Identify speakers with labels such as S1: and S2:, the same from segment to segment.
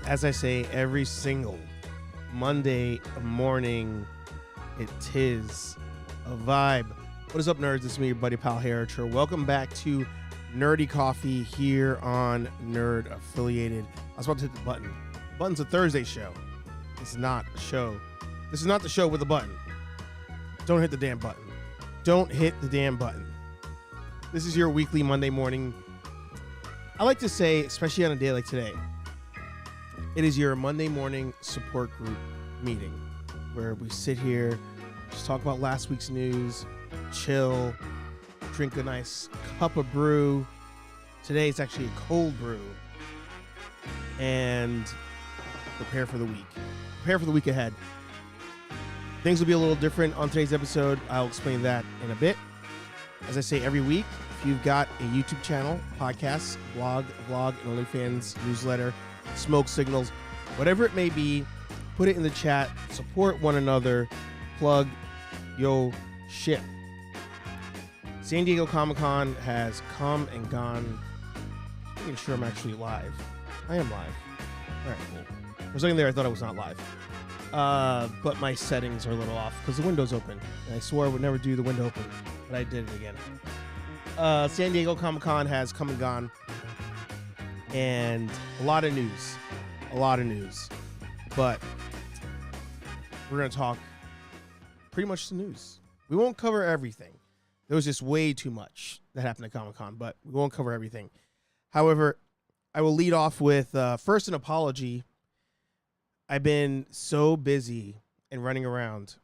S1: As I say every single Monday morning, it is a vibe. What is up, nerds? This is me, your buddy pal Hericher. Welcome back to Nerdy Coffee here on Nerd Affiliated. I was about to hit the button. The button's a Thursday show. It's not a show. This is not the show with a button. Don't hit the damn button. Don't hit the damn button. This is your weekly Monday morning. I like to say, especially on a day like today, it is your Monday morning support group meeting where we sit here, just talk about last week's news, chill, drink a nice cup of brew. Today it's actually a cold brew. And prepare for the week. Prepare for the week ahead. Things will be a little different on today's episode. I'll explain that in a bit. As I say every week, if you've got a YouTube channel, podcast, blog, vlog, and OnlyFans newsletter, smoke signals, whatever it may be, put it in the chat. Support one another. Plug yo shit. San Diego Comic-Con has come and gone. I'm making sure I'm actually live. I am live. All right, cool. For a second there, I thought I was not live. But my settings are a little off because the window's open. And I swore I would never do the window open, but I did it again. San Diego Comic-Con has come and gone. And a lot of news. But we're going to talk pretty much the news. We won't cover everything. There was just way too much that happened at Comic-Con, but we won't cover everything. However, I will lead off with first an apology. I've been so busy and running around.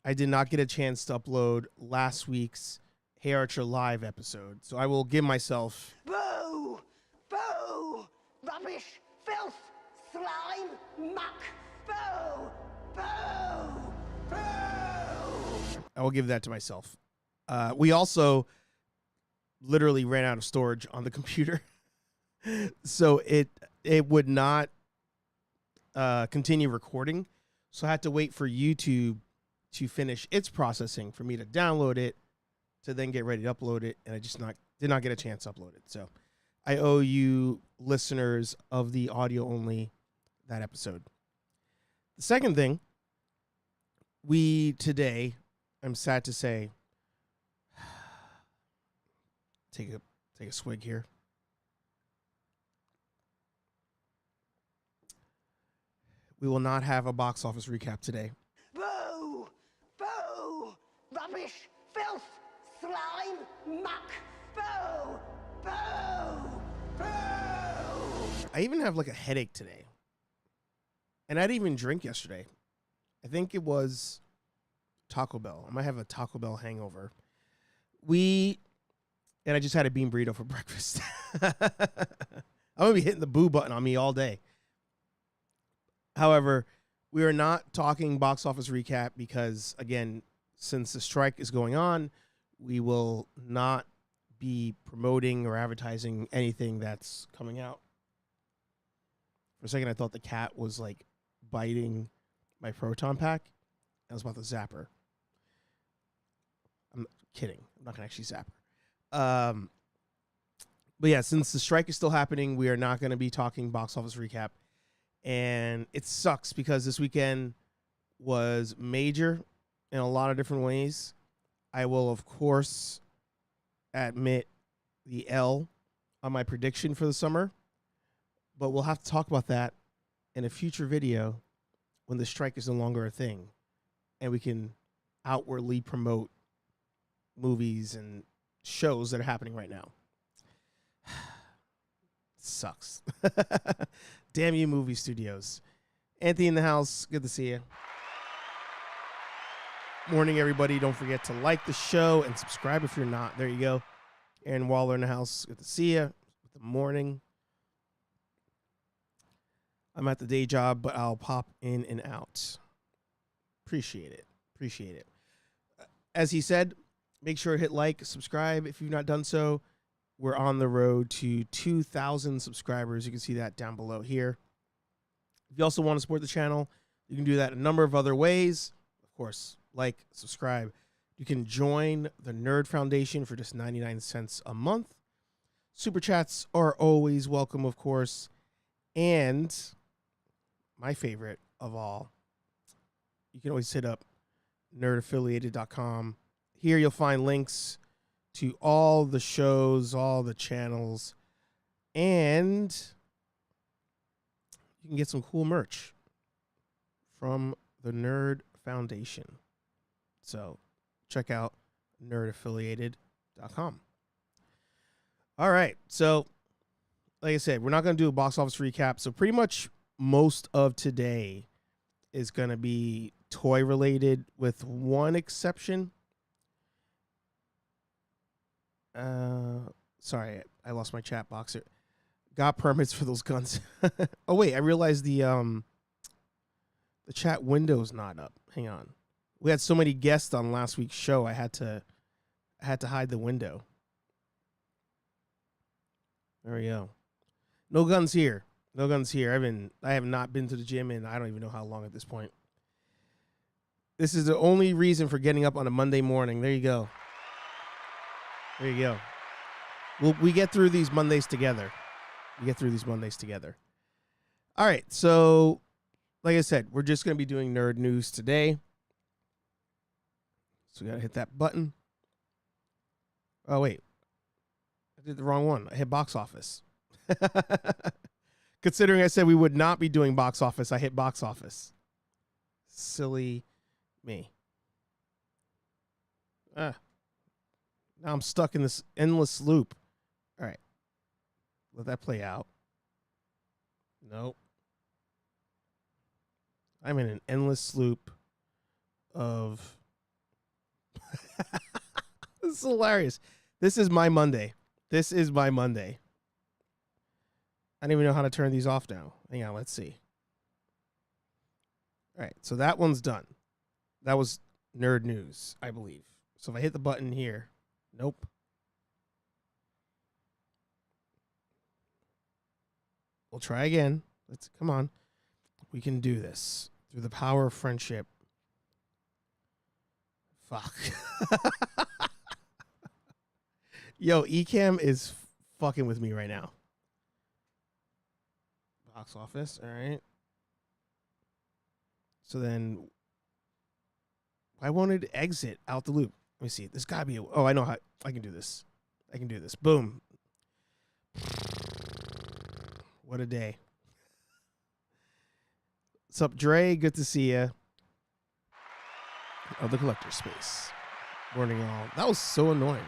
S1: I did not get a chance to upload last week's Hey Archer Live episode, so I will give myself...
S2: Boo! Boo! Rubbish! Filth! Slime! Muck! Boo! Boo! Boo!
S1: I will give that to myself. We also literally ran out of storage on the computer, so it would not continue recording. So I had to wait for YouTube to finish its processing for me to download it, to then get ready to upload it, and I just did not get a chance to upload it. So I owe you listeners of the audio only that episode. The second thing, we today, I'm sad to say, take a swig here. We will not have a box office recap today.
S2: Boo! Boo! Rubbish! Filth! Slime! Muck! Boo! Boo! Boo!
S1: I even have like a headache today. And I didn't even drink yesterday. I think it was Taco Bell. I might have a Taco Bell hangover. And I just had a bean burrito for breakfast. I'm going to be hitting the boo button on me all day. However, we are not talking box office recap because, again, since the strike is going on, we will not be promoting or advertising anything that's coming out. For a second, I thought the cat was like biting my proton pack. I was about to zap her. I'm kidding. I'm not going to actually zap her. But yeah, since the strike is still happening, we are not going to be talking box office recap. And it sucks because this weekend was major in a lot of different ways. I will, of course, admit the L on my prediction for the summer. But we'll have to talk about that in a future video when the strike is no longer a thing. And we can outwardly promote movies and shows that are happening right now. Sucks. Damn you, movie studios. Anthony in the house. Good to see you. Morning, everybody. Don't forget to like the show and subscribe if you're not. There you go. Aaron Waller in the house. Good to see you. Good morning. I'm at the day job, but I'll pop in and out. Appreciate it. As he said, make sure to hit like, subscribe if you've not done so. We're on the road to 2,000 subscribers. You can see that down below here. If you also want to support the channel, you can do that a number of other ways. Of course, like, subscribe. You can join the Nerd Foundation for just 99 cents a month. Super chats are always welcome, of course. And my favorite of all, you can always hit up nerdaffiliated.com. Here you'll find links to all the shows, all the channels, and you can get some cool merch from the Nerd Foundation. So check out nerdaffiliated.com. All right. So, like I said, we're not going to do a box office recap. So pretty much most of today is going to be toy related with one exception. Sorry, I lost my chat box. Got permits for those guns. Oh wait, I realized the chat window's not up. Hang on. We had so many guests on last week's show. I had to hide the window. There we go. No guns here. No guns here. I have not been to the gym in I don't even know how long at this point. This is the only reason for getting up on a Monday morning. There you go. There you go. We get through these Mondays together. All right. So, like I said, we're just going to be doing nerd news today. So we got to hit that button. Oh, wait. I did the wrong one. I hit box office. Considering I said we would not be doing box office, I hit box office. Silly me. Now I'm stuck in this endless loop. All right. Let that play out. Nope. I'm in an endless loop of... This is hilarious. This is my Monday. I don't even know how to turn these off now. Hang on, let's see. All right, so that one's done. That was nerd news, I believe. So if I hit the button here, nope. We'll try again. Come on. We can do this through the power of friendship. Fuck. Yo, Ecamm is fucking with me right now. Box office, all right. So then, why won't it exit out the loop? Let me see. There's gotta be oh, I know how I can do this. Boom. What a day. What's up, Dre? Good to see you. Oh, the collector space. Warning all. That was so annoying.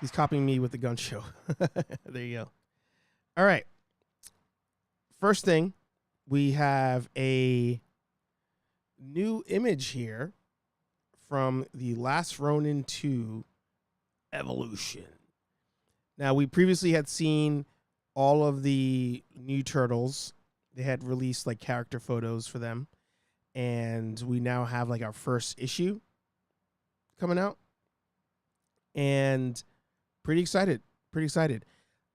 S1: He's copying me with the gun show. There you go. All right. First thing, we have a new image here from the Last Ronin 2 Evolution. Now, we previously had seen all of the new Turtles. They had released like character photos for them. And we now have like our first issue coming out. And pretty excited.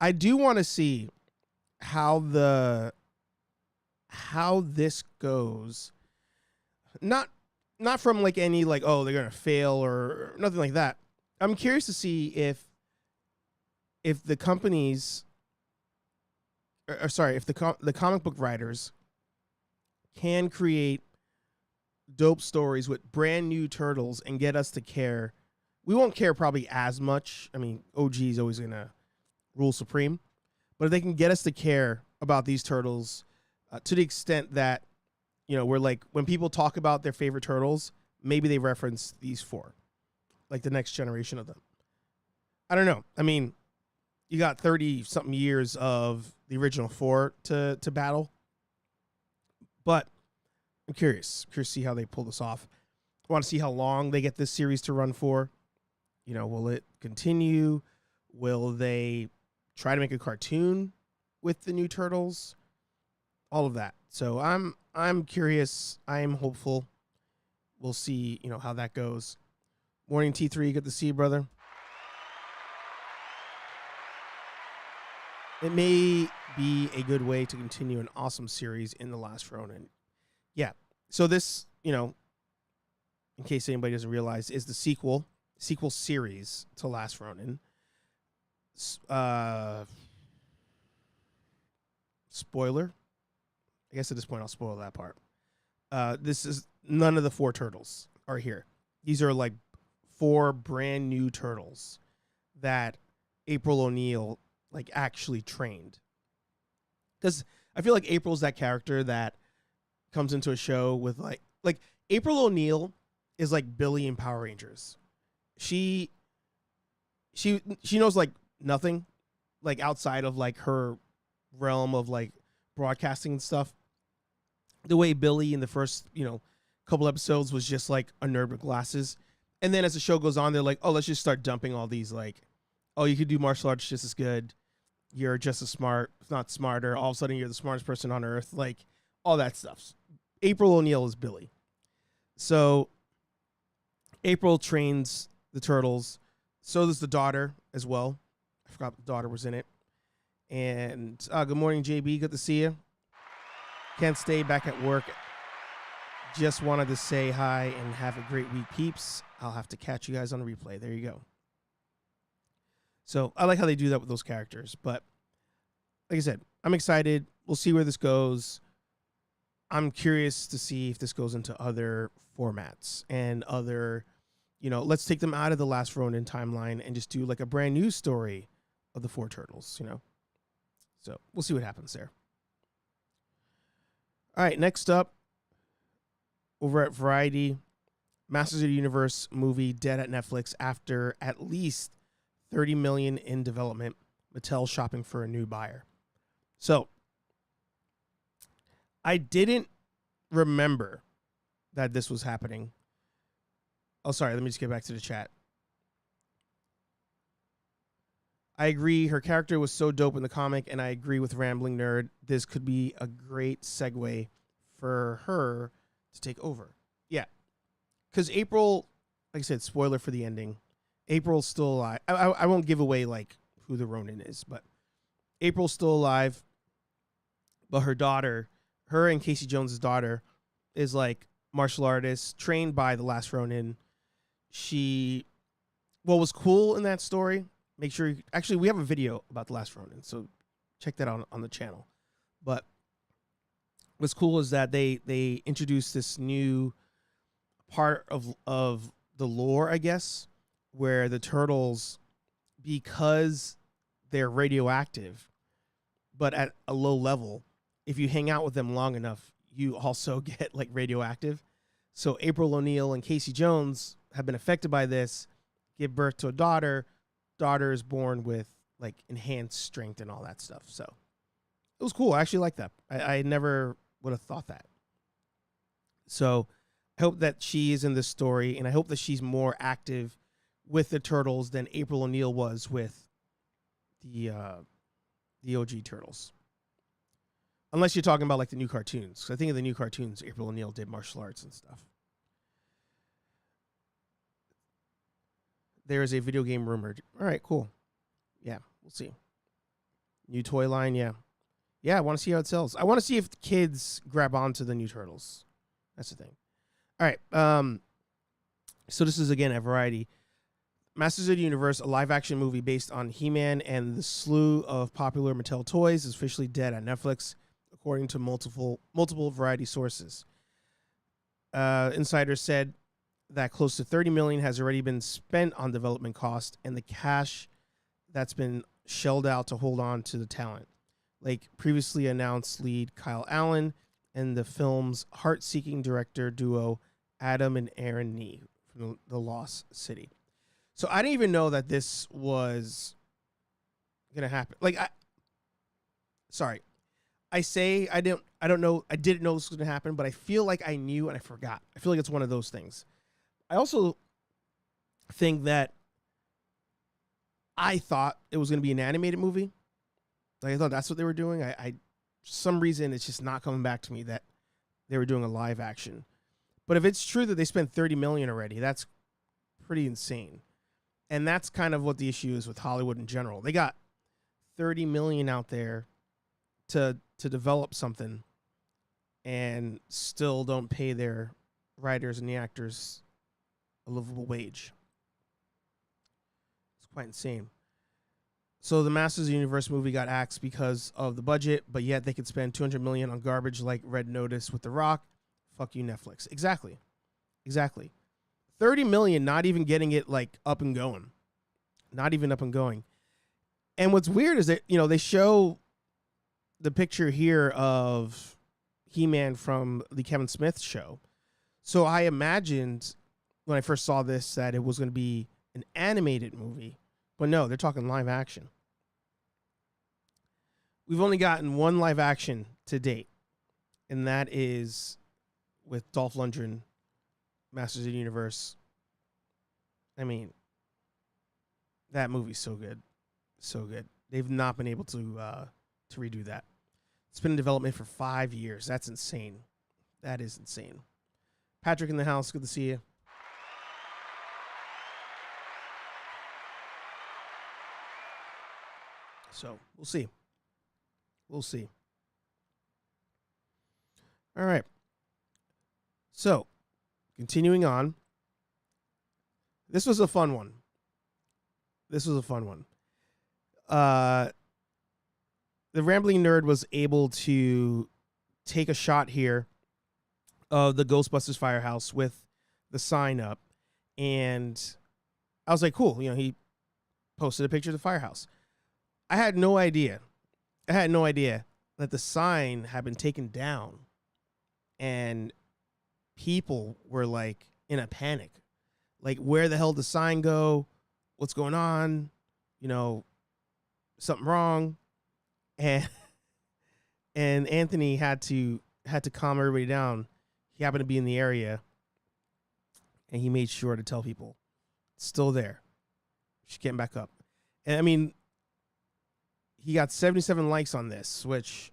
S1: I do want to see how this goes. Not from like any like, oh, they're going to fail or nothing like that. I'm curious to see if the companies if the comic book writers can create dope stories with brand new Turtles and get us to care. We won't care probably as much. I mean, OG is always going to rule supreme. But if they can get us to care about these Turtles to the extent that, you know, we're like, when people talk about their favorite Turtles, maybe they reference these four, like the next generation of them. I don't know. I mean, you got 30-something years of the original four to battle. But I'm curious to see how they pull this off. I want to see how long they get this series to run for. You know, will it continue? Will they try to make a cartoon with the new Turtles? All of that. So I'm curious. I'm hopeful. We'll see, you know, how that goes. Morning T3, good to see you, brother. It may be a good way to continue an awesome series in The Last Ronin. Yeah. So this, you know, in case anybody doesn't realize, is the sequel series to Last Ronin. Spoiler. I guess at this point I'll spoil that part. This is none of the 4 turtles are here. These are like 4 brand new turtles that April O'Neil like actually trained. Because I feel like April's that character that comes into a show with like April O'Neil is like Billy in Power Rangers. She knows like nothing, like outside of like her realm of like broadcasting and stuff. The way Billy in the first, couple episodes was just like a nerd with glasses. And then as the show goes on, they're like, oh, let's just start dumping all these like, oh, you could do martial arts just as good. You're just as smart, if not smarter. All of a sudden, you're the smartest person on earth. Like, all that stuff. April O'Neil is Billy. So, April trains the turtles. So does the daughter as well. I forgot the daughter was in it. And good morning, JB. Good to see you. Can't stay back at work. Just wanted to say hi and have a great week, peeps. I'll have to catch you guys on the replay. There you go. So I like how they do that with those characters. But like I said, I'm excited. We'll see where this goes. I'm curious to see if this goes into other formats and other, let's take them out of the last Ronin timeline and just do like a brand new story of the 4 turtles, So we'll see what happens there. All right, next up, over at Variety, Masters of the Universe movie dead at Netflix after at least $30 million in development. Mattel shopping for a new buyer. So I didn't remember that this was happening. Oh, sorry. Let me just get back to the chat. I agree. Her character was so dope in the comic, and I agree with Rambling Nerd. This could be a great segue for her to take over. Yeah. Because April, like I said, spoiler for the ending. April's still alive. I won't give away like who the Ronin is, but April's still alive. But her daughter, her and Casey Jones's daughter, is like martial artist trained by the last Ronin. What was cool in that story, make sure actually we have a video about the last Ronin, so check that out on the channel. But what's cool is that they introduced this new part of the lore, I guess, where the turtles, because they're radioactive, but at a low level, if you hang out with them long enough, you also get like radioactive. So April O'Neil and Casey Jones have been affected by this, give birth to a daughter. Daughter is born with like enhanced strength and all that stuff. So it was cool. I actually like that. I never would have thought that. So I hope that she is in this story, and I hope that she's more active with the turtles than April O'Neil was with the OG turtles. Unless you're talking about like the new cartoons. I think in the new cartoons, April O'Neil did martial arts and stuff. There is a video game rumored. All right, cool. Yeah, we'll see. New toy line, yeah. Yeah, I want to see how it sells. I want to see if the kids grab onto the new turtles. That's the thing. All right. So this is, again, at Variety. Masters of the Universe, a live-action movie based on He-Man and the slew of popular Mattel toys, is officially dead on Netflix, according to multiple Variety sources. Insiders said that close to $30 million has already been spent on development costs and the cash that's been shelled out to hold on to the talent. Like previously announced lead Kyle Allen and the film's heart-seeking director duo Adam and Aaron Nee from The Lost City. So I didn't even know that this was going to happen. Like, I say I didn't know this was going to happen, but I feel like I knew and I forgot. I feel like it's one of those things. I also think that I thought it was going to be an animated movie. Like I thought that's what they were doing. I for some reason it's just not coming back to me that they were doing a live action. But if it's true that they spent $30 million already, that's pretty insane. And that's kind of what the issue is with Hollywood in general. They got $30 million out there to develop something and still don't pay their writers and the actors a livable wage. It's quite insane. So the Masters of the Universe movie got axed because of the budget, but yet they could spend $200 million on garbage like Red Notice with The Rock. Fuck you, Netflix. Exactly. 30 million, not even getting it like up and going. Not even up and going. And what's weird is that, they show the picture here of He-Man from the Kevin Smith show. So I imagined when I first saw this that it was going to be an animated movie. But no, they're talking live action. We've only gotten one live action to date, and that is with Dolph Lundgren, Masters of the Universe. I mean, that movie's so good. So good. They've not been able to redo that. It's been in development for 5 years. That's insane. That is insane. Patrick in the house. Good to see you. So we'll see. All right. So continuing on. This was a fun one. The Rambling Nerd was able to take a shot here of the Ghostbusters Fire House with the sign up. And I was like, cool. He posted a picture of the firehouse. I had no idea that the sign had been taken down, and people were like in a panic. Like, where the hell did the sign go? What's going on? Something wrong. And Anthony had to calm everybody down. He happened to be in the area, and he made sure to tell people it's still there. She's getting back up. And I mean, he got 77 likes on this, which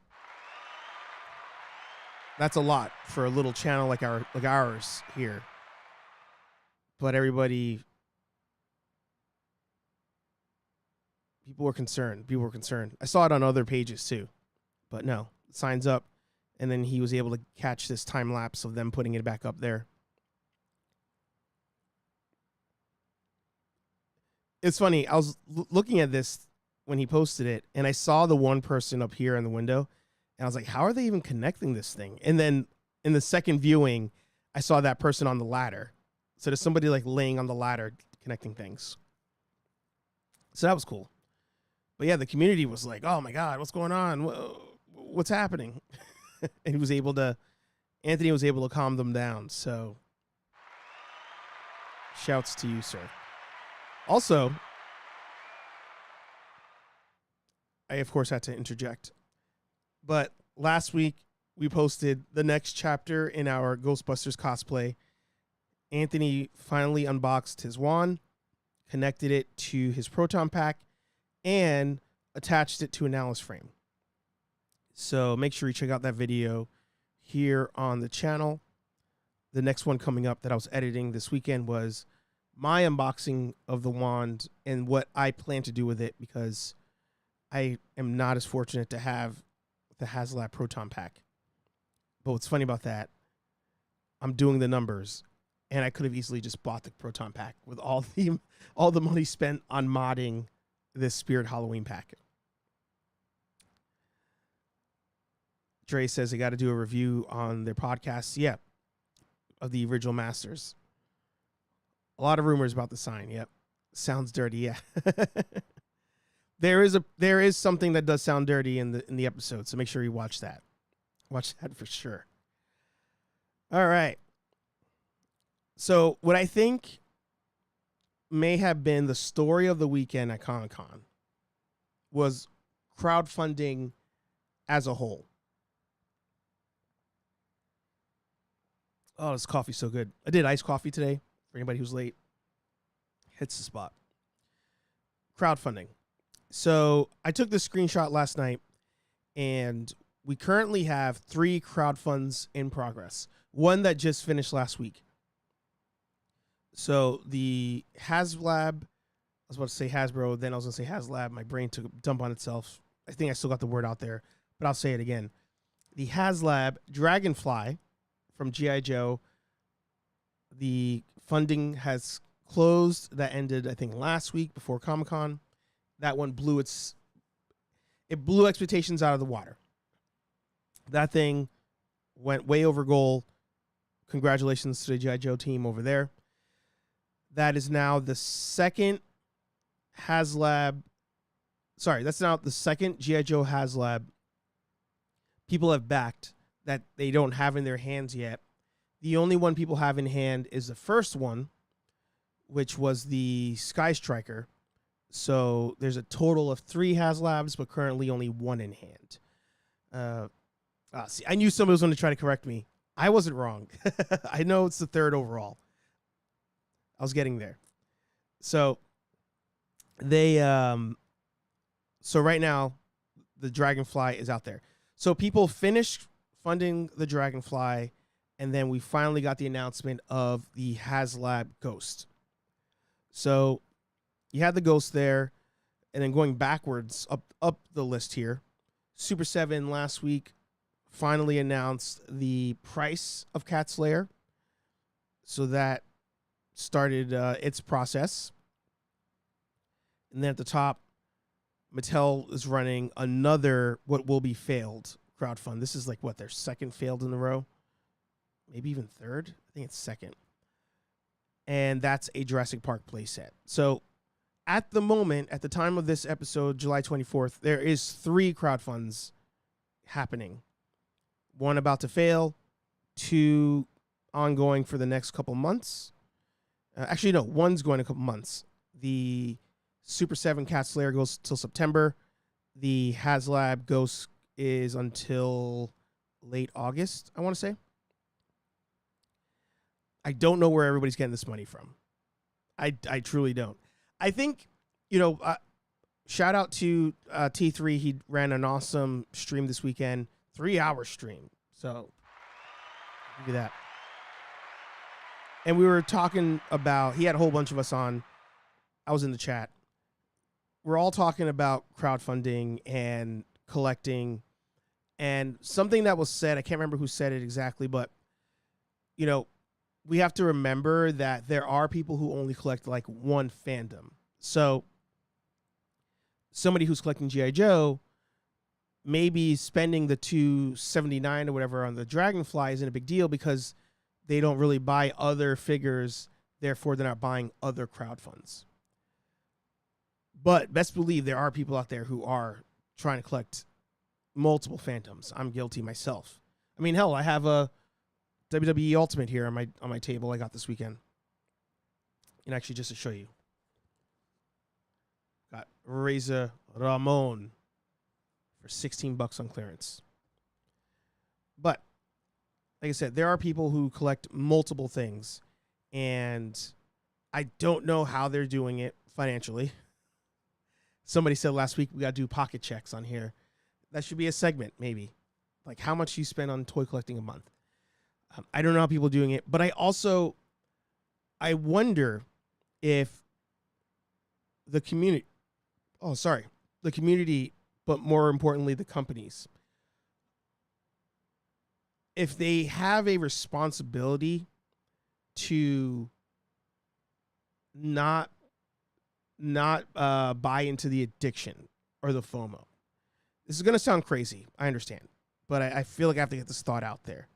S1: that's a lot for a little channel like ours here. But everybody, people were concerned. I saw it on other pages too, but no, signs up. And then he was able to catch this time lapse of them putting it back up there. It's funny. I was looking at this when he posted it, and I saw the one person up here in the window, and I was like, how are they even connecting this thing? And then in the second viewing, I saw that person on the ladder. So there's somebody like laying on the ladder connecting things. So that was cool. But yeah, the community was like, oh my God, what's going on? What's happening? And Anthony was able to calm them down. So shouts to you, sir. Also, I, of course, had to interject. But last week, we posted the next chapter in our Ghostbusters cosplay. Anthony finally unboxed his wand, connected it to his proton pack, and attached it to an Alice frame. So make sure you check out that video here on the channel. The next one coming up that I was editing this weekend was my unboxing of the wand and what I plan to do with it, because I am not as fortunate to have the HasLab proton pack. But what's funny about that, I'm doing the numbers, and I could have easily just bought the proton pack with all the money spent on modding this Spirit Halloween pack. Dre says they got to do a review on their podcast. Yeah, of the original Masters. A lot of rumors about the sign. Yep. Sounds dirty. Yeah. There is something that does sound dirty in the episode, so make sure you watch that. Watch that for sure. All right. So what I think may have been the story of the weekend at Comic-Con was crowdfunding as a whole. Oh, this coffee's so good. I did iced coffee today for anybody who's late. Hits the spot. Crowdfunding. So I took this screenshot last night, and we currently have 3 crowdfunds in progress. One that just finished last week. So the HasLab, I was about to say Hasbro, then I was going to say HasLab. My brain took a dump on itself. I think I still got the word out there, but I'll say it again. The HasLab Dragonfly from G.I. Joe, the funding has closed. That ended, I think, last week before Comic-Con. that one blew expectations out of the water. That thing went way over goal. Congratulations to the G.I. Joe team over there. That is now the second HasLab. Sorry, that's now the second G.I. Joe HasLab people have backed that they don't have in their hands yet. The only one people have in hand is the first one, which was the Sky Striker. So there's a total of 3 HasLabs, but currently only 1 in hand. See, I knew somebody was going to try to correct me. I wasn't wrong. I know it's the 3rd overall. I was getting there. So they, so right now the Dragonfly is out there. So people finished funding the Dragonfly, and then we finally got the announcement of the HasLab Ghost. So you had the Ghost there, and then going backwards up the list here, Super 7 last week finally announced the price of Cat Slayer. So that started its process. And then at the top, Mattel is running another what will be failed crowdfund. This is like what, their second failed in a row? Maybe even third? I think it's second. And that's a Jurassic Park playset. So at the moment, at the time of this episode, July 24th, there is 3 crowdfunds happening. 1 about to fail, 2 ongoing for the next couple months. Actually, no, 1's going a couple months. The Super 7 Cat Slayer goes till September. The HasLab Ghost is until late August, I want to say. I don't know where everybody's getting this money from. I truly don't. I think, shout out to T3. He ran an awesome stream this weekend, 3-hour stream. So, give you that. And we were talking about, he had a whole bunch of us on. I was in the chat. We're all talking about crowdfunding and collecting. And something that was said, I can't remember who said it exactly, but, we have to remember that there are people who only collect like one fandom. So somebody who's collecting G.I. Joe, maybe spending the $279 or whatever on the Dragonfly isn't a big deal because they don't really buy other figures. Therefore, they're not buying other crowdfunds. But best believe there are people out there who are trying to collect multiple Phantoms. I'm guilty myself. I mean, hell, I have a WWE Ultimate here on my table I got this weekend. And actually, just to show you, got Razor Ramon for $16 on clearance. But like I said, there are people who collect multiple things, and I don't know how they're doing it financially. Somebody said last week we got to do pocket checks on here. That should be a segment, maybe. Like how much you spend on toy collecting a month. I don't know how people are doing it, but I wonder if the community, but more importantly, the companies, if they have a responsibility to not buy into the addiction or the FOMO. This is going to sound crazy. I understand, but I feel like I have to get this thought out there.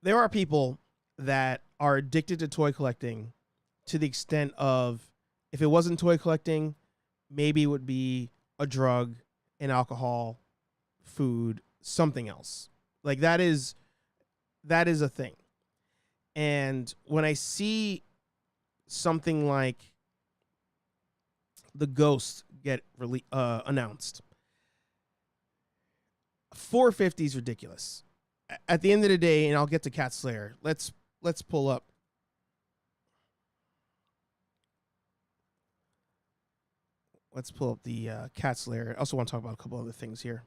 S1: There are people that are addicted to toy collecting to the extent of, if it wasn't toy collecting, maybe it would be a drug, an alcohol, food, something else. Like that is a thing. And when I see something like the Ghost get announced, $450 is ridiculous. At the end of the day, and I'll get to Cat Slayer, let's pull up. Let's pull up the Cat Slayer. I also want to talk about a couple other things here.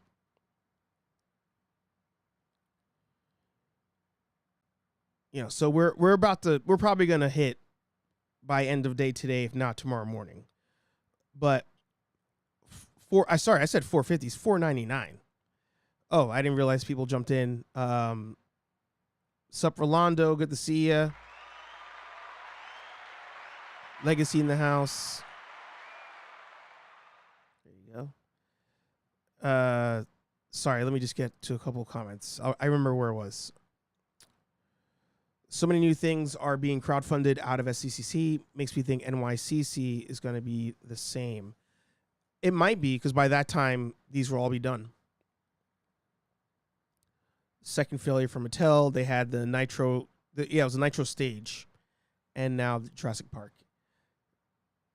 S1: So we're probably gonna hit by end of day today, if not tomorrow morning. But I said 450 is $499. Oh, I didn't realize people jumped in. Sup, Rolando, good to see ya. Legacy in the house. Sorry, let me just get to a couple of comments. I remember where it was. So many new things are being crowdfunded out of SDCC. Makes me think NYCC is going to be the same. It might be, because by that time, these will all be done. Second failure from Mattel. They had the Nitro. It was a Nitro stage. And now Jurassic Park.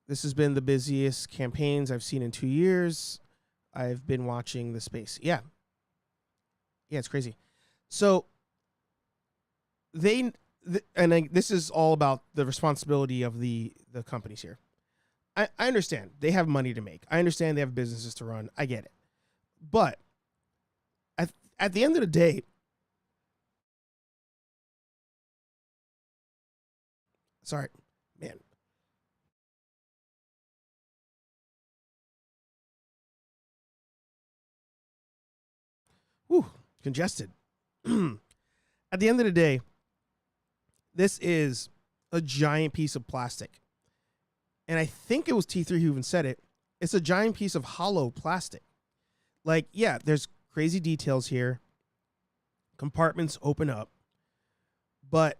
S1: This has been the busiest campaigns I've seen in 2 years. I've been watching the space. Yeah, it's crazy. So this is all about the responsibility of the companies here. I understand they have money to make. I understand they have businesses to run. I get it. But at the end of the day, sorry, man. Whew, congested. At the end of the day, this is a giant piece of plastic. And I think it was T3 who even said it. It's a giant piece of hollow plastic. Like, yeah, there's crazy details here. Compartments open up. But,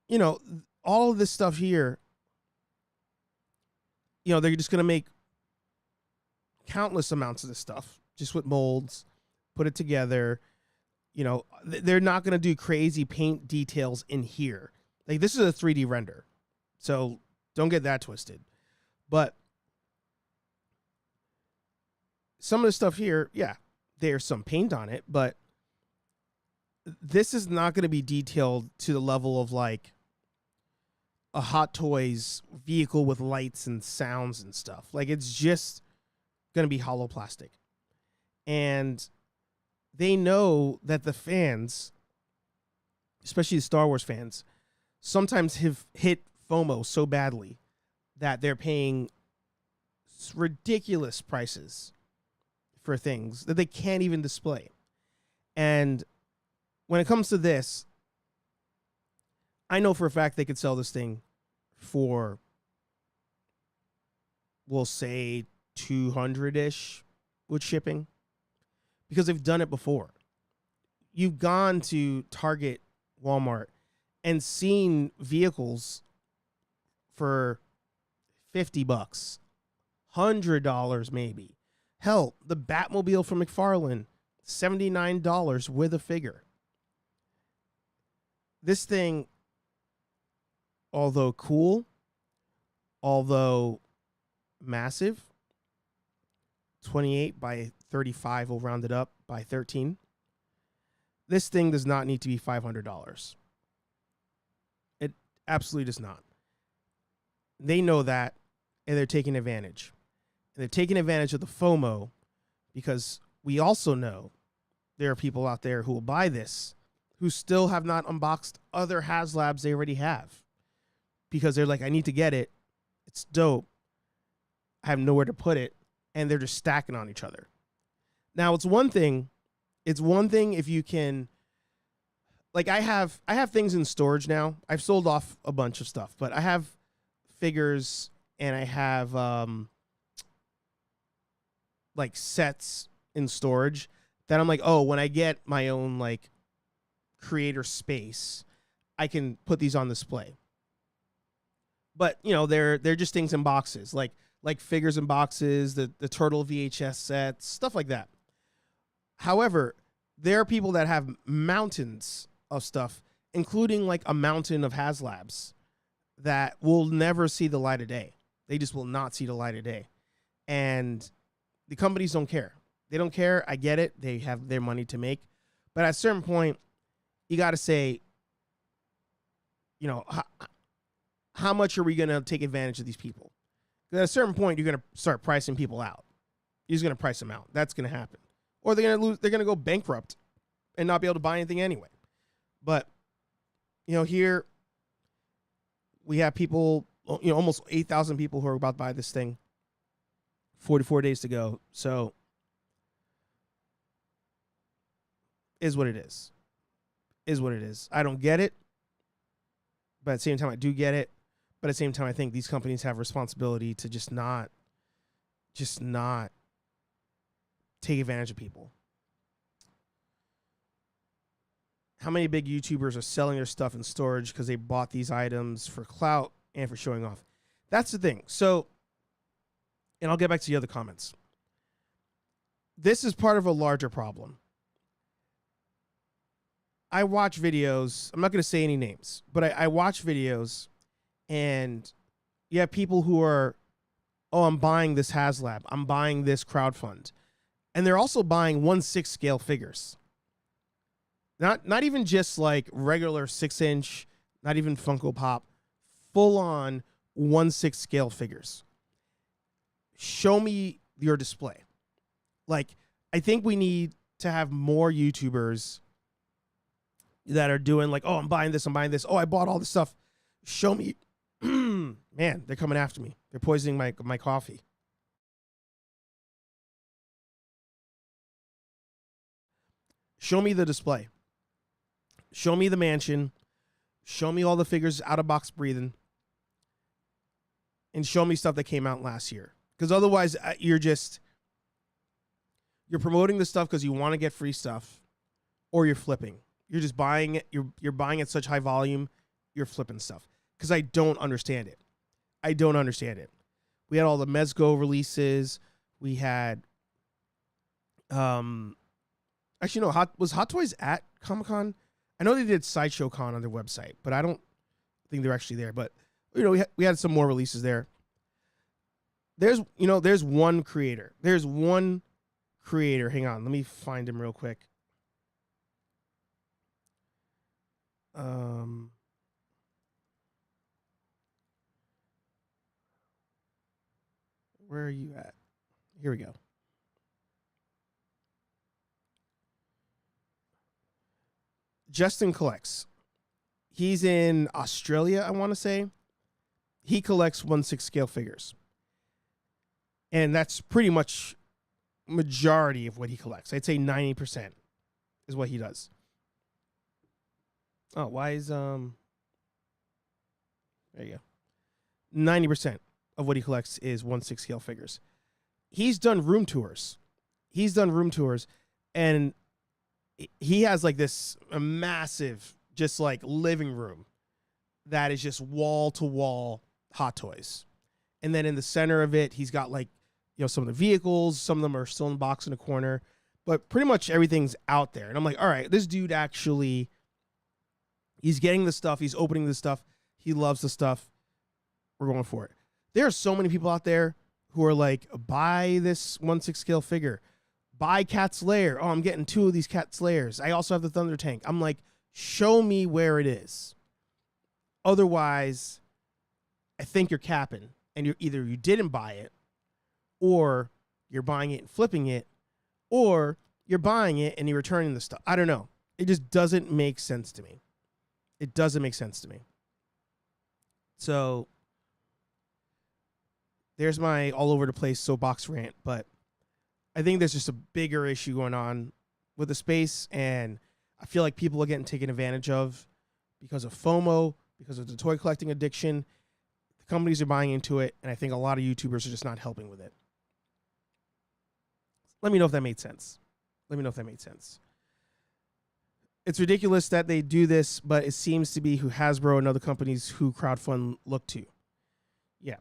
S1: you know, all of this stuff here, you know, they're just going to make countless amounts of this stuff just with molds, put it together. You know, they're not going to do crazy paint details in here. Like, this is a 3D render. So don't get that twisted. But some of the stuff here, yeah, there's some paint on it, but this is not going to be detailed to the level of like a Hot Toys vehicle with lights and sounds and stuff. Like, it's just going to be hollow plastic. And they know that the fans, especially the Star Wars fans, sometimes have hit FOMO so badly that they're paying ridiculous prices for things that they can't even display. And when it comes to this, I know for a fact they could sell this thing for, we'll say, 200-ish with shipping, because they've done it before. You've gone to Target, Walmart, and seen vehicles for $50, $100 maybe. Hell, the Batmobile from McFarlane, $79 with a figure. This thing, although cool, although massive, 28 by 35, we'll round it up by 13. This thing does not need to be $500. It absolutely does not. They know that, and they're taking advantage. And they're taking advantage of the FOMO, because we also know there are people out there who will buy this who still have not unboxed other HasLabs they already have, because they're like, I need to get it. It's dope. I have nowhere to put it. And they're just stacking on each other. Now, it's one thing if you can, like, I have things in storage now. I've sold off a bunch of stuff, but I have figures and I have like sets in storage that I'm like, oh, when I get my own like creator space, I can put these on display. But, you know, they're just things in boxes, like figures in boxes, the Turtle VHS sets, stuff like that. However, there are people that have mountains of stuff, including like a mountain of HasLabs that will never see the light of day. They just will not see the light of day. And the companies don't care. They don't care. I get it. They have their money to make. But at a certain point, you got to say, you know, how much are we going to take advantage of these people? Because at a certain point, you're going to start pricing people out. You're just going to price them out. That's going to happen. Or they're going to lose. They're going to go bankrupt and not be able to buy anything anyway. But, you know, here we have people, you know, almost 8,000 people who are about to buy this thing. 44 days to go. So, is what it is. Is what it is. I don't get it. But at the same time, I do get it. But at the same time, I think these companies have responsibility to just not just not take advantage of people. How many big YouTubers are selling their stuff in storage because they bought these items for clout and for showing off? That's the thing. So, and I'll get back to the other comments. This is part of a larger problem. I watch videos. I'm not going to say any names, but I watch videos, and you have people who are, oh, I'm buying this HasLab. I'm buying this crowdfund. And they're also buying 1/6 scale figures. Not even just like regular 6-inch, not even Funko Pop, full on 1/6 scale figures. Show me your display. Like, I think we need to have more YouTubers that are doing like, oh, I'm buying this. Oh, I bought all this stuff. Show me. Man, they're coming after me. They're poisoning my coffee. Show me the display. Show me the mansion. Show me all the figures out of box breathing. And show me stuff that came out last year. Because otherwise, you're promoting the stuff because you want to get free stuff, or you're flipping. You're just buying it. You're buying at such high volume, you're flipping stuff. Because I don't understand it. We had all the Mezco releases. We had, actually no, was Hot Toys at Comic-Con? I know they did Sideshow Con on their website, but I don't think they're actually there. But we had some more releases there. There's one creator. Hang on, let me find him real quick. Where are you at? Here we go. Justin collects. He's in Australia, I want to say. He collects 1/6 scale figures. And that's pretty much majority of what he collects. I'd say 90% is what he does. Oh, why is there you go. 90% of what he collects is 1/6 scale figures. He's done room tours. And he has like this massive, just like living room that is just wall to wall Hot Toys. And then in the center of it, he's got like, some of the vehicles, some of them are still in the box in the corner, but pretty much everything's out there. And I'm like, all right, this dude actually, he's getting the stuff. He's opening the stuff. He loves the stuff. We're going for it. There are so many people out there who are like, buy this 1/6 scale figure. Buy Cat's Lair. Oh, I'm getting 2 of these Cat's Lairs. I also have the Thunder Tank. I'm like, show me where it is. Otherwise, I think you're capping. And you didn't buy it, or you're buying it and flipping it, or you're buying it and you're returning the stuff. I don't know. It just doesn't make sense to me. So there's my all over the place soapbox rant, but I think there's just a bigger issue going on with the space, and I feel like people are getting taken advantage of because of FOMO, because of the toy collecting addiction. The companies are buying into it, and I think a lot of YouTubers are just not helping with it. Let me know if that made sense. It's ridiculous that they do this, but it seems to be who Hasbro and other companies who crowdfund look to. Yeah.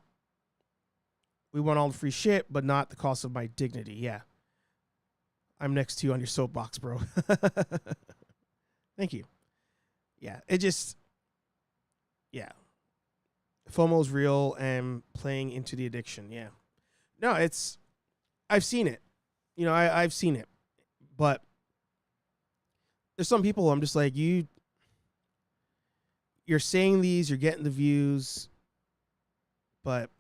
S1: We want all the free shit, but not the cost of my dignity. Yeah. I'm next to you on your soapbox, bro. Thank you. Yeah. Yeah. FOMO's real and playing into the addiction. Yeah. No, I've seen it. I've seen it. But there's some people I'm just like, you're saying these, you're getting the views, but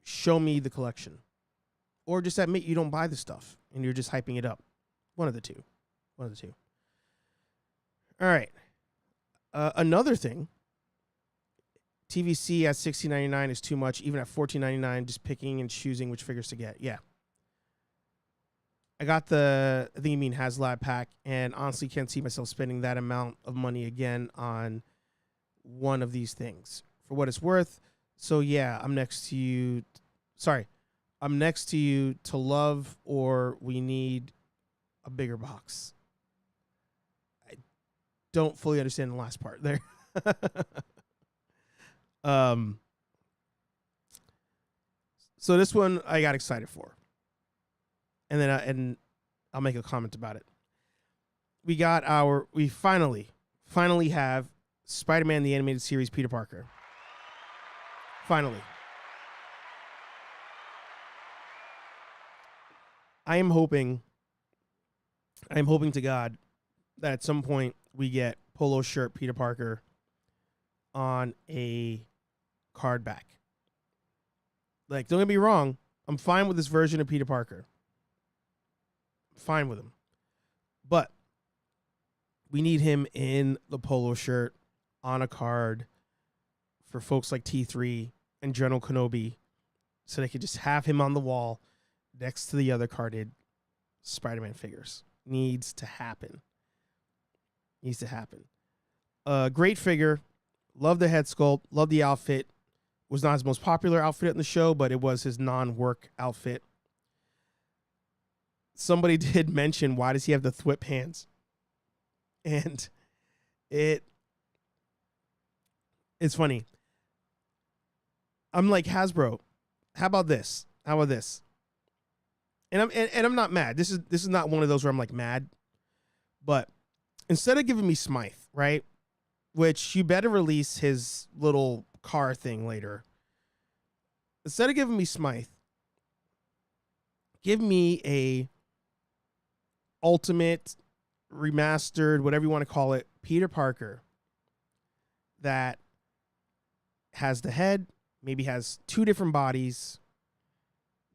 S1: show me the collection. Or just admit you don't buy the stuff and you're just hyping it up. One of the two. All right. Another thing, TVC at $16.99 is too much. Even at $14.99, just picking and choosing which figures to get. Yeah. I got I think you mean HasLab pack, and honestly can't see myself spending that amount of money again on one of these things for what it's worth. So yeah, I'm next to you. Sorry. I'm next to you to love, or we need a bigger box. I don't fully understand the last part there. So this one I got excited for, and then I'll make a comment about it. We finally have Spider-Man the Animated Series Peter Parker. Finally. I am hoping to God that at some point we get polo shirt Peter Parker on a card back. Like, don't get me wrong, I'm fine with this version of Peter Parker. Fine with him. But we need him in the polo shirt on a card for folks like T3 and General Kenobi, so they could just have him on the wall next to the other carded Spider-Man figures. Needs to happen. Great figure. Love the head sculpt. Love the outfit. Was not his most popular outfit in the show, but it was his non-work outfit. Somebody did mention, why does he have the thwip hands? And it's funny. I'm like, Hasbro, how about this? And I'm not mad. This is not one of those where I'm like mad. But instead of giving me Smythe, right? Which you better release his little car thing later. Instead of giving me Smythe, give me a ultimate remastered, whatever you want to call it, Peter Parker that has the head, maybe has two different bodies,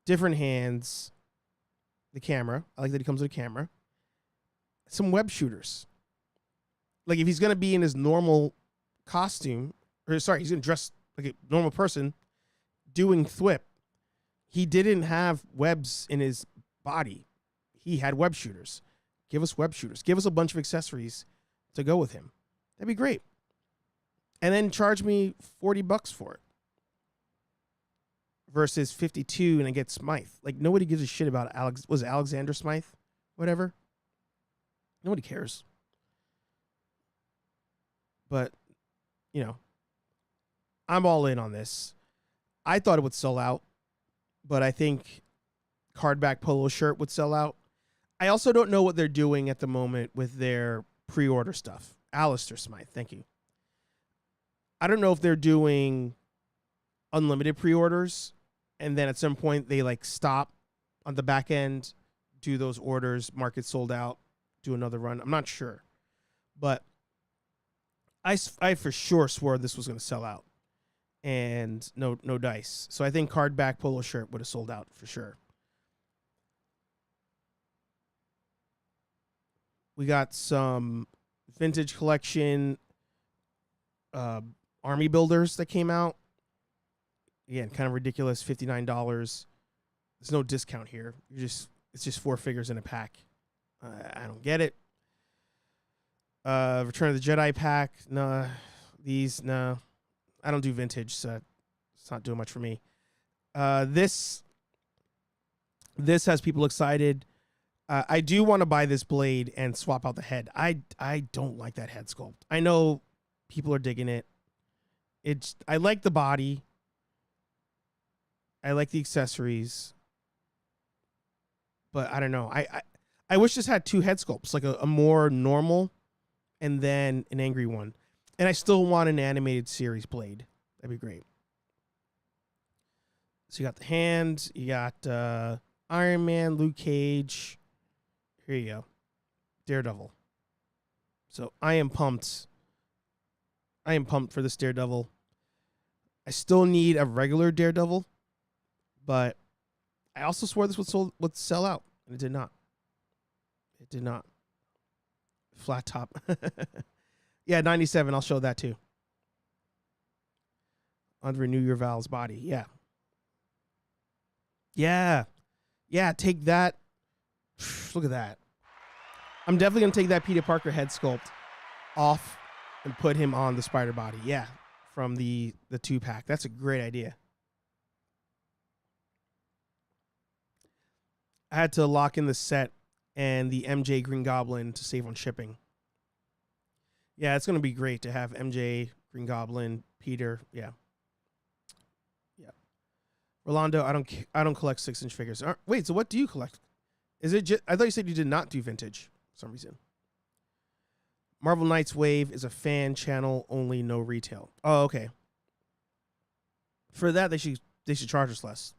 S1: different hands, the camera. I like that he comes with a camera. Some web shooters. Like, if he's going to be in his normal costume, he's going to dress like a normal person doing thwip, he didn't have webs in his body. He had web shooters. Give us web shooters. Give us a bunch of accessories to go with him. That'd be great. And then charge me $40 for it. Versus 52 and I get Smythe. Like, nobody gives a shit about Alexander Smythe? Whatever. Nobody cares. But, you know, I'm all in on this. I thought it would sell out, but I think cardback polo shirt would sell out. I also don't know what they're doing at the moment with their pre-order stuff. Alistair Smythe, thank you. I don't know if they're doing unlimited pre-orders and then at some point they like stop on the back end, do those orders, market sold out, do another run. I'm not sure. But I for sure swore this was going to sell out. And no dice. So I think cardback polo shirt would have sold out for sure. We got some vintage collection army builders that came out. Again, kind of ridiculous, $59. There's no discount here. It's just 4 figures in a pack. I don't get it. Return of the Jedi pack. No. I don't do vintage, so it's not doing much for me. This has people excited. I do want to buy this blade and swap out the head. I don't like that head sculpt. I know people are digging it. I like the body. I like the accessories. But I don't know. I wish this had 2 head sculpts, like a more normal and then an angry one. And I still want an animated series blade. That'd be great. So you got the hand. You got Iron Man, Luke Cage. Here you go. Daredevil. So I am pumped. I am pumped for this Daredevil. I still need a regular Daredevil. But I also swore this would sell out. And it did not. It did not. Flat top. Yeah, 97. I'll show that too. Renew Your Val's body. Yeah. Yeah. Yeah, take that. Look at that. I'm definitely going to take that Peter Parker head sculpt off and put him on the spider body. Yeah, from the 2-pack. That's a great idea. I had to lock in the set and the MJ Green Goblin to save on shipping. Yeah, it's going to be great to have MJ, Green Goblin, Peter. Yeah. Rolando, I don't collect 6-inch figures. Wait, so what do you collect? Is it just, I thought you said you did not do vintage for some reason. Marvel Knights Wave is a fan channel only, no retail. Oh, okay. For that, they should charge us less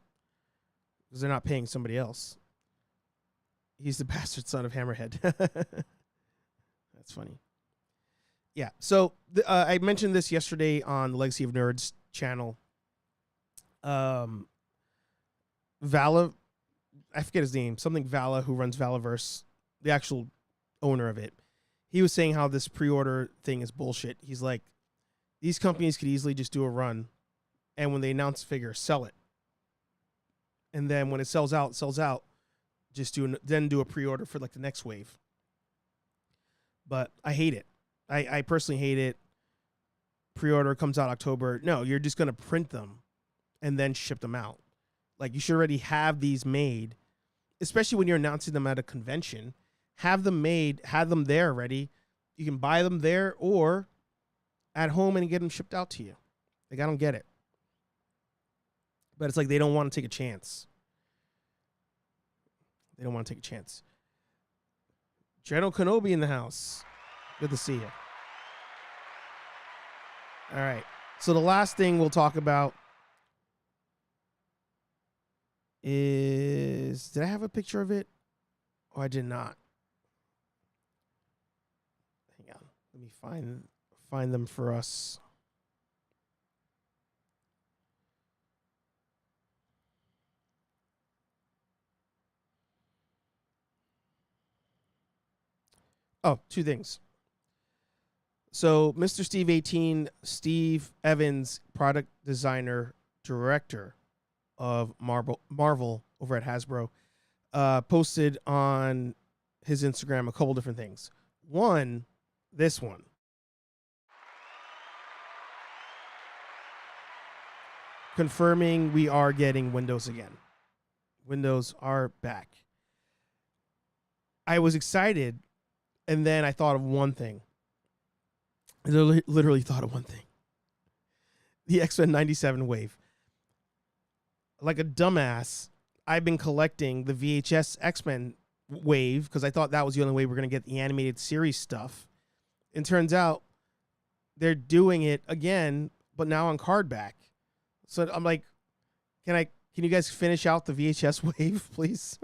S1: because they're not paying somebody else. He's the bastard son of Hammerhead. That's funny. Yeah. So I mentioned this yesterday on the Legacy of Nerds channel. Vala, I forget his name, something Vala, who runs Valaverse, the actual owner of it. He was saying how this pre-order thing is bullshit. He's like, these companies could easily just do a run, and when they announce a figure, sell it. And then when it sells out, just do a pre-order for like the next wave. But I hate it. I personally hate it. Pre-order comes out October. No, you're just going to print them and then ship them out. Like, you should already have these made, especially when you're announcing them at a convention. Have them made, have them there ready. You can buy them there or at home and get them shipped out to you. Like, I don't get it. But it's like they don't want to take a chance. They don't want to take a chance. General Kenobi in the house. Good to see you. All right. So the last thing we'll talk about is, did I have a picture of it? Oh, I did not. Hang on. Let me find them for us. Oh, two things. So, Mr. Steve 18, Steve Evans, product designer, director of Marvel over at Hasbro, posted on his Instagram a couple different things. One, this one. Confirming we are getting Windows again. Windows are back. I was excited, and then I thought of one thing. I literally thought of one thing. The Xmen 97 wave. Like a dumbass, I've been collecting the VHS Xmen wave because I thought that was the only way we're going to get the animated series stuff. And turns out they're doing it again, but now on card back. So I'm like, can you guys finish out the VHS wave, please?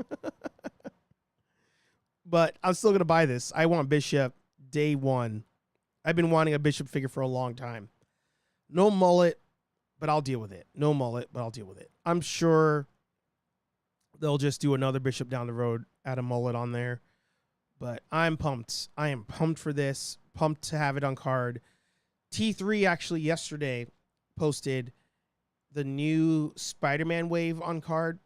S1: But I'm still going to buy this. I want Bishop day one. I've been wanting a Bishop figure for a long time. No mullet, but I'll deal with it. No mullet, but I'll deal with it. I'm sure they'll just do another Bishop down the road, add a mullet on there. But I'm pumped. I am pumped for this. Pumped to have it on card. T3 actually yesterday posted the new Spider-Man wave on card.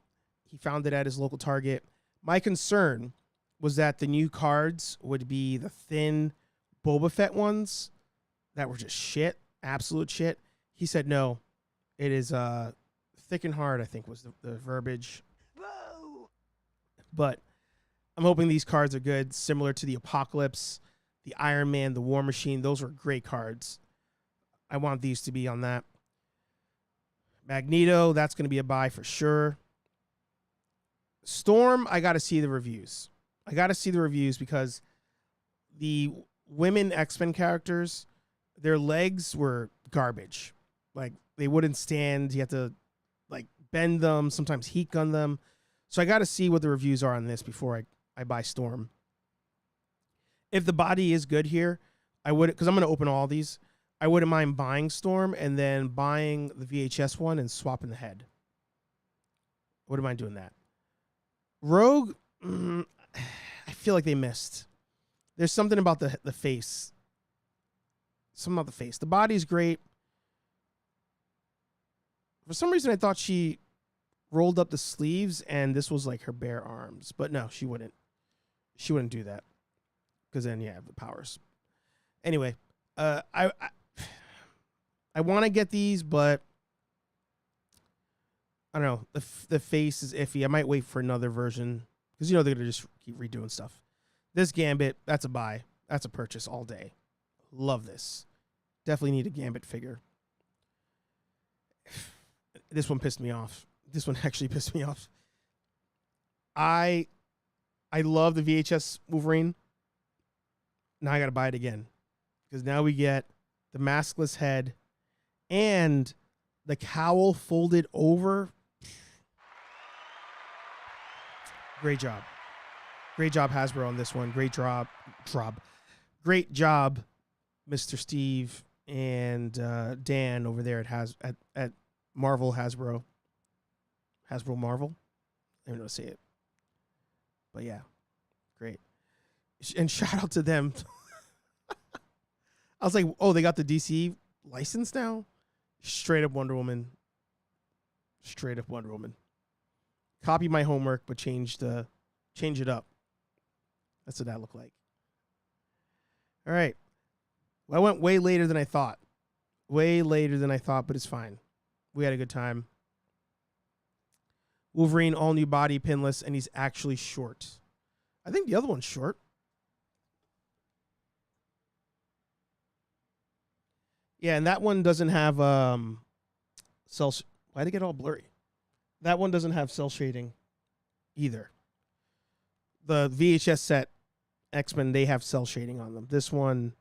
S1: He found it at his local Target. My concern was that the new cards would be the thin Boba Fett ones that were just shit, absolute shit. He said no. It is thick and hard, I think was the verbiage.
S2: Boo!
S1: But I'm hoping these cards are good, similar to the Apocalypse, the Iron Man, the War Machine. Those were great cards. I want these to be on that. Magneto, that's going to be a buy for sure. Storm, I got to see the reviews. Because the women X-Men characters, their legs were garbage. Like, they wouldn't stand. You have to, like, bend them, sometimes heat gun them. So I got to see what the reviews are on this before I buy Storm. If the body is good here, I would, because I'm going to open all these. I wouldn't mind buying Storm and then buying the VHS one and swapping the head. I wouldn't mind doing that. Rogue, I feel like they missed. There's something about the face. Something about the face. The body's great. For some reason, I thought she rolled up the sleeves and this was like her bare arms. But no, she wouldn't. She wouldn't do that. Because then, yeah, the powers. Anyway, I want to get these, but I don't know. The face is iffy. I might wait for another version because you know they're gonna just keep redoing stuff. This Gambit, that's a buy. That's a purchase all day. Love this. Definitely need a Gambit figure. This one pissed me off. This one actually pissed me off. I love the VHS Wolverine. Now I got to buy it again. Because now we get the maskless head and the cowl folded over. Great job. Great job, Hasbro, on this one. Great job. Great job, Mr. Steve and Dan over there at Marvel Hasbro. Hasbro Marvel? I don't know how to say it. But yeah, great. And shout out to them. I was like, oh, they got the DC license now? Straight up Wonder Woman. Straight up Wonder Woman. Copy my homework, but change it up. That's what that looked like. All right. Well, I went way later than I thought. Way later than I thought, but it's fine. We had a good time. Wolverine, all new body, pinless, and he's actually short. I think the other one's short. Yeah, and that one doesn't have cell. Why'd it get all blurry? That one doesn't have cell shading either. The VHS set Xmen, they have cell shading on them. This one,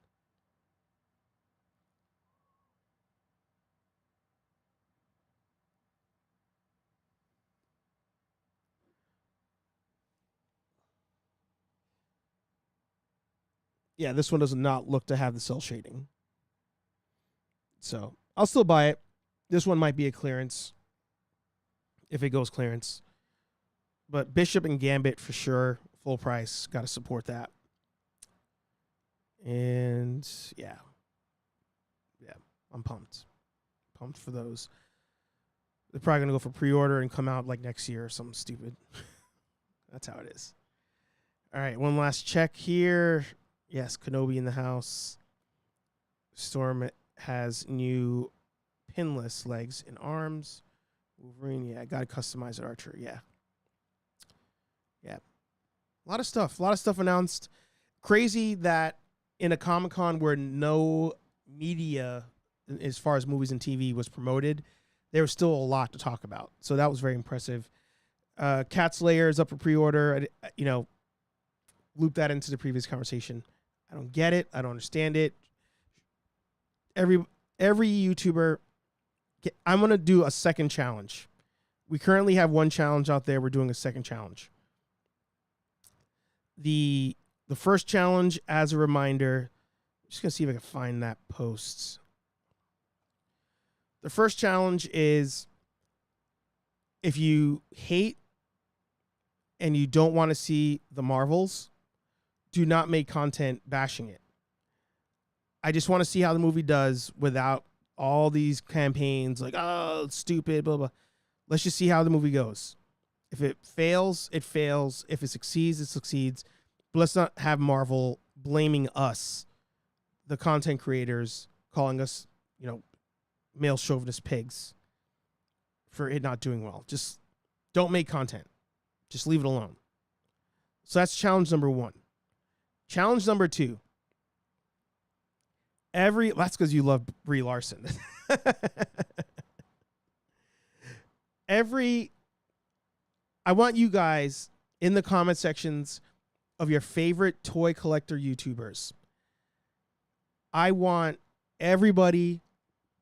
S1: yeah, this one does not look to have the cell shading. So I'll still buy it. This one might be a clearance if it goes clearance. But Bishop and Gambit for sure, full price. Got to support that. And yeah, I'm pumped. Pumped for those. They're probably going to go for pre-order and come out like next year or something stupid. That's how it is. All right, one last check here. Yes, Kenobi in the house. Storm has new pinless legs and arms. Wolverine, yeah, got to customize it. Archer, yeah. A lot of stuff announced. Crazy that in a Comic-Con where no media, as far as movies and TV, was promoted, there was still a lot to talk about. So that was very impressive. Cat Slayer is up for pre-order. Loop that into the previous conversation. I don't get it. I don't understand it. Every YouTuber, I'm going to do a second challenge. We currently have one challenge out there. We're doing a second challenge. The first challenge, as a reminder, I'm just going to see if I can find that post. The first challenge is if you hate and you don't want to see the Marvels, do not make content bashing it. I just want to see how the movie does without all these campaigns like, oh, it's stupid, blah, blah. Let's just see how the movie goes. If it fails, it fails. If it succeeds, it succeeds. But let's not have Marvel blaming us, the content creators, calling us, male chauvinist pigs for it not doing well. Just don't make content. Just leave it alone. So that's challenge number 1. Challenge number 2. That's because you love Brie Larson. I want you guys in the comment sections of your favorite toy collector YouTubers. I want everybody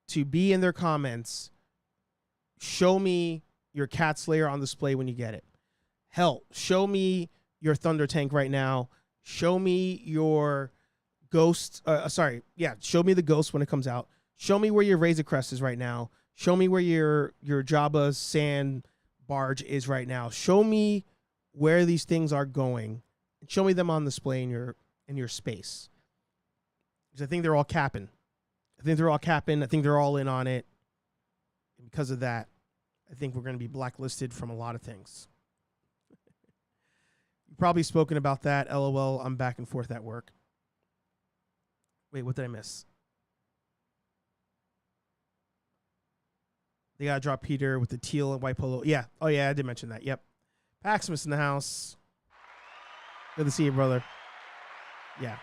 S1: to be in their comments. Show me your Cat Slayer on display when you get it. Hell, show me your Thunder Tank right now. Show me your Ghost. Show me the Ghost when it comes out. Show me where your Razor Crest is right now. Show me where your Jabba's sand barge is right now. Show me where these things are going. And show me them on display in your space. Because I think they're all capping. I think they're all in on it. And because of that, I think we're going to be blacklisted from a lot of things. You've probably spoken about that. LOL, I'm back and forth at work. Wait, what did I miss? They got to drop Peter with the teal and white polo. Yeah. Oh, yeah, I did mention that. Yep. Paximus in the house. Good to see you, brother. Yeah.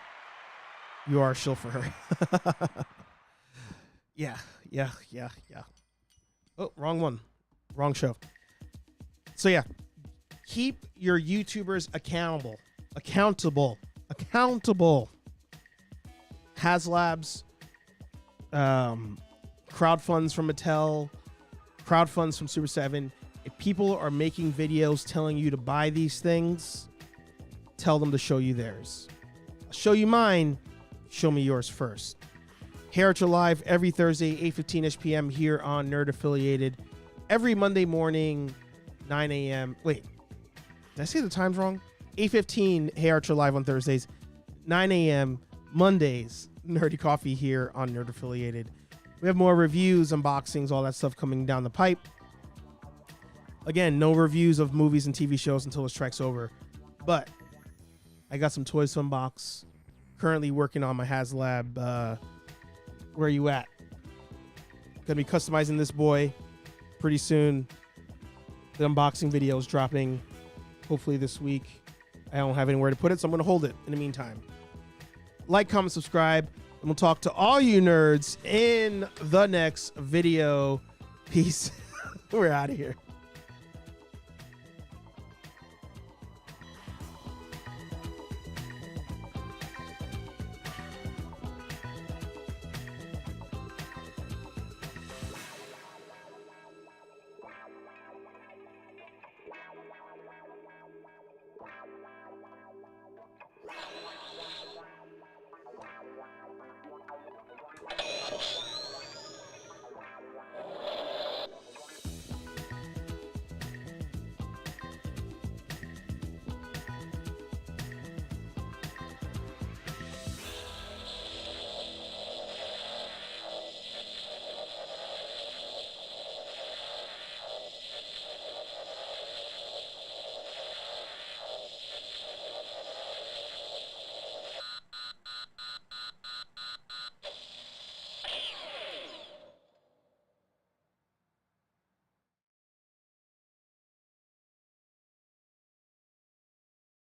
S1: You are a shill for her. Yeah. Oh, wrong one. Wrong show. So yeah, keep your YouTubers accountable. HasLabs, crowdfunds from Mattel, crowdfunds from Super 7. If people are making videos telling you to buy these things, tell them to show you theirs. I'll show you mine. Show me yours first. Heritage Live every Thursday, 8:15ish p.m. here on Nerd Affiliated. Every Monday morning, 9 a.m. Wait, did I say the times wrong? 8:15 Heritage Live on Thursdays, 9 a.m. Mondays, Nerdy Coffee here on Nerd Affiliated. We have more reviews, unboxings, all that stuff coming down the pipe. Again, no reviews of movies and TV shows until the strike's over. But I got some toys to unbox. Currently working on my HasLab. Where are you at? Gonna be customizing this boy pretty soon. The unboxing video is dropping hopefully this week. I don't have anywhere to put it, so I'm gonna hold it in the meantime. Like, comment, subscribe, and we'll talk to all you nerds in the next video. Peace. We're out of here.